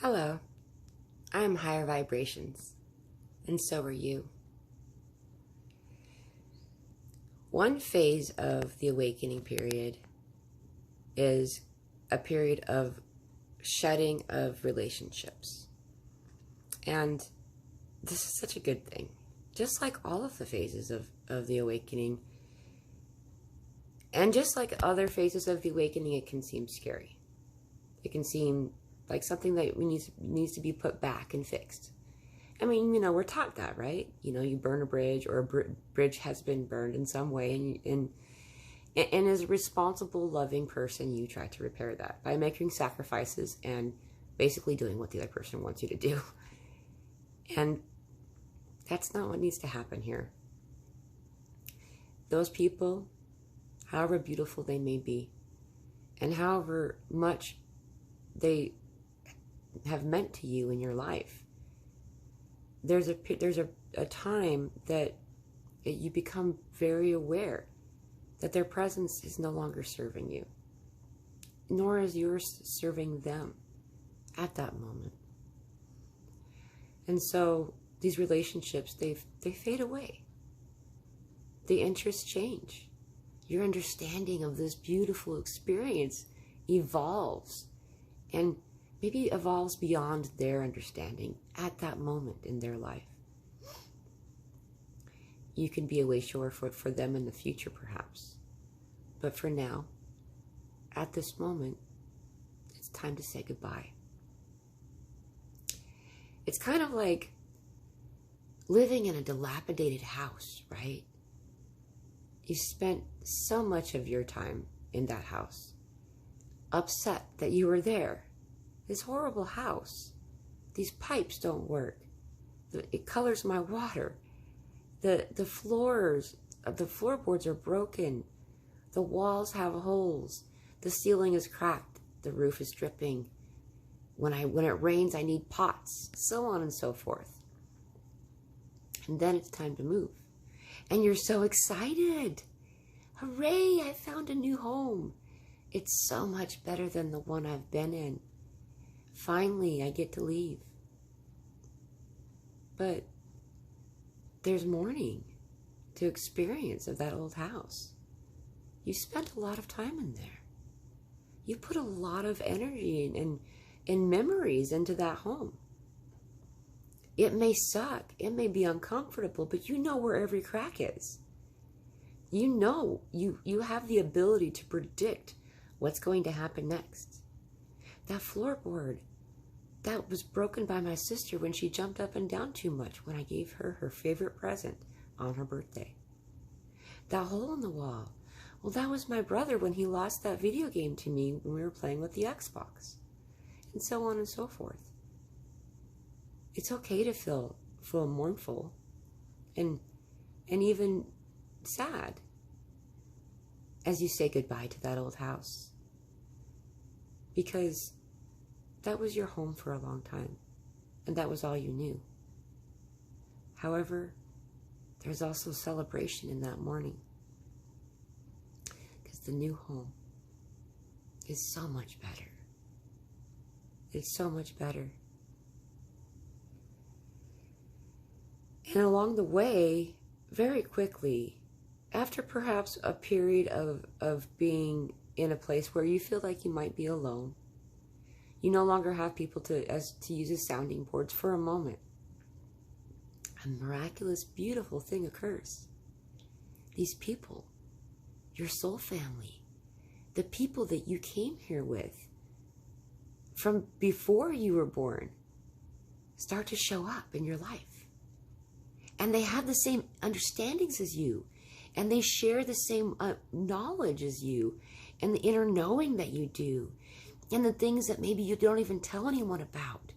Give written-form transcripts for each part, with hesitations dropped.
Hello, I am higher vibrations, and so are you. One phase of the awakening period is a period of shedding of relationships. And this is such a good thing. Just like all of the phases of the awakening, and just like other phases of the awakening, it can seem scary. It can seem like something that needs to be put back and fixed. I mean, we're taught that, right? You burn a bridge, or a bridge has been burned in some way, and as a responsible, loving person, you try to repair that by making sacrifices and basically doing what the other person wants you to do. And that's not what needs to happen here. Those people, however beautiful they may be, and however much they have meant to you in your life, there's a time that you become very aware that their presence is no longer serving you, nor is yours serving them at that moment. And so these relationships, they fade away. The interests change. Your understanding of this beautiful experience evolves, and maybe evolves beyond their understanding at that moment in their life. You can be a way shore for them in the future, perhaps. But for now, at this moment, it's time to say goodbye. It's kind of like living in a dilapidated house, right? You spent so much of your time in that house, upset that you were there. This horrible house. These pipes don't work. It colors my water. The floors, the floorboards are broken. The walls have holes. The ceiling is cracked. The roof is dripping. When it rains, I need pots. So on and so forth. And then it's time to move. And you're so excited. Hooray, I found a new home. It's so much better than the one I've been in. Finally, I get to leave. But there's mourning to experience of that old house. You spent a lot of time in there. You put a lot of energy and memories into that home. It may suck. It may be uncomfortable, but you know where every crack is. You have the ability to predict what's going to happen next. That floorboard, that was broken by my sister when she jumped up and down too much when I gave her her favorite present on her birthday. That hole in the wall, well, that was my brother when he lost that video game to me when we were playing with the Xbox. And so on and so forth. It's okay to feel mournful and even sad as you say goodbye to that old house. Because that was your home for a long time, and that was all you knew. However, there's also celebration in that morning, because the new home is so much better. It's so much better. And along the way, very quickly, after perhaps a period of being in a place where you feel like you might be alone, you no longer have people to use as sounding boards for a moment, a miraculous, beautiful thing occurs. These people, your soul family, the people that you came here with from before you were born, start to show up in your life. And they have the same understandings as you, and they share the same knowledge as you, and the inner knowing that you do, and the things that maybe you don't even tell anyone about.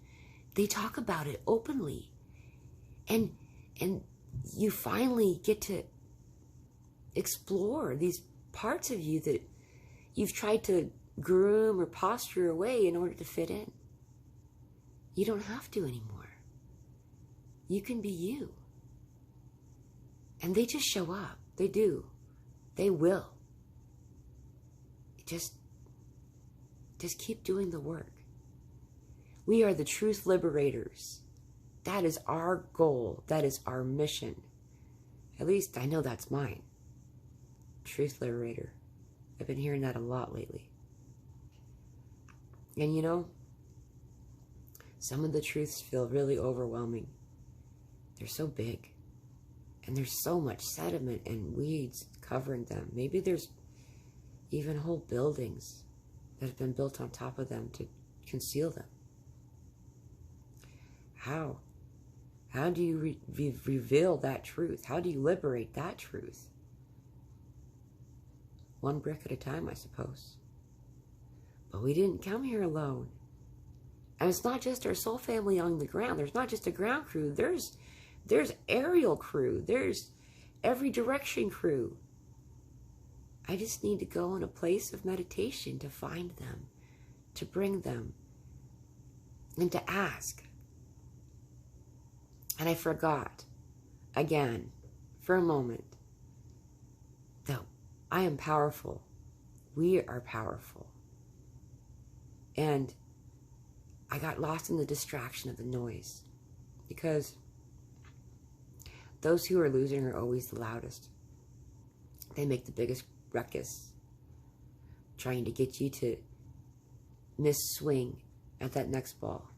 They talk about it openly. And you finally get to explore these parts of you that you've tried to groom or posture away in order to fit in. You don't have to anymore. You can be you. And they just show up. They do. They will. Just keep doing the work. We are the truth liberators. That is our goal. That is our mission. At least I know that's mine. Truth liberator. I've been hearing that a lot lately. And you know, some of the truths feel really overwhelming. They're so big. And there's so much sediment and weeds covering them. Maybe there's even whole buildings that have been built on top of them to conceal them. How? How do you reveal that truth? How do you liberate that truth? One brick at a time, I suppose. But we didn't come here alone. And it's not just our soul family on the ground. There's not just a ground crew. There's aerial crew. There's every direction crew. I just need to go in a place of meditation to find them, to bring them, and to ask. And I forgot, again, for a moment, that I am powerful. We are powerful. And I got lost in the distraction of the noise, because those who are losing are always the loudest. They make the biggest ruckus, trying to get you to miss swing at that next ball.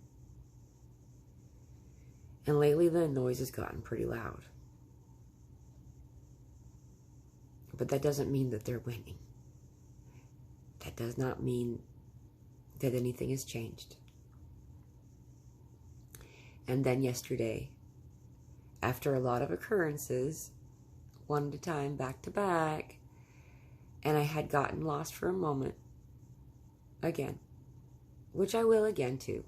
And lately the noise has gotten pretty loud. But that doesn't mean that they're winning. That does not mean that anything has changed. And then yesterday, after a lot of occurrences, one at a time, back to back, and I had gotten lost for a moment, again, which I will again too.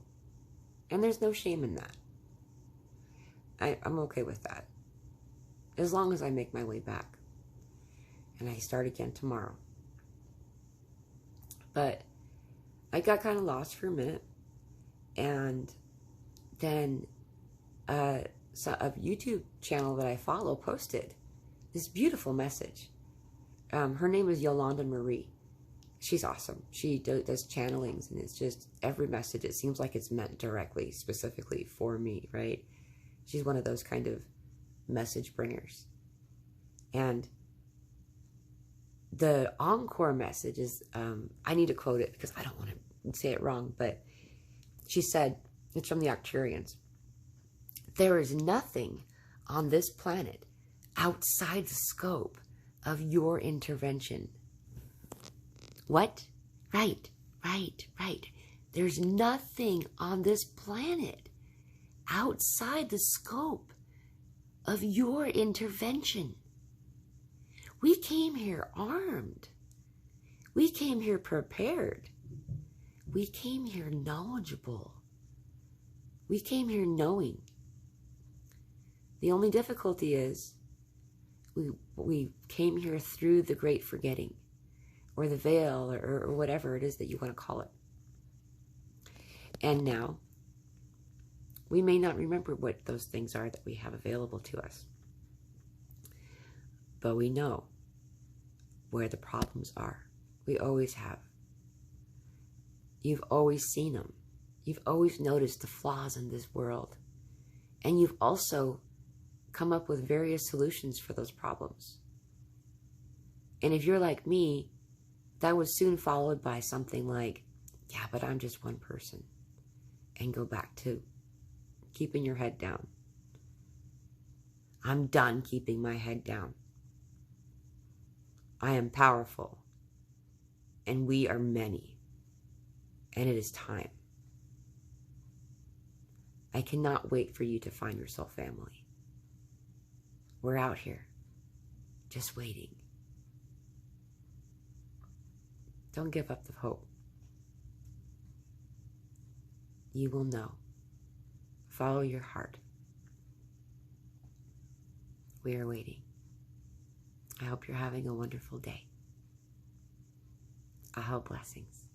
And there's no shame in that. I'm okay with that, as long as I make my way back. And I start again tomorrow. But I got kind of lost for a minute, and then a YouTube channel that I follow posted this beautiful message. Her name is Yolanda Marie. She's awesome. She does channelings, and it's just every message, it seems like it's meant directly, specifically for me, right? She's one of those kind of message bringers. And the Encore Message is, I need to quote it because I don't want to say it wrong, but she said, it's from the Arcturians, there is nothing on this planet outside the scope of your intervention. What? Right. There's nothing on this planet outside the scope of your intervention. We came here armed. We came here prepared. We came here knowledgeable. We came here knowing. The only difficulty is we came here through the great forgetting, or the veil, or whatever it is that you want to call it. And now, we may not remember what those things are that we have available to us. But we know where the problems are. We always have. You've always seen them. You've always noticed the flaws in this world. And you've also come up with various solutions for those problems. And if you're like me, that was soon followed by something like, yeah, but I'm just one person. And go back to keeping your head down. I'm done keeping my head down. I am powerful. And we are many. And it is time. I cannot wait for you to find your soul family. We're out here, just waiting. Don't give up the hope. You will know. Follow your heart. We are waiting. I hope you're having a wonderful day. I hope blessings.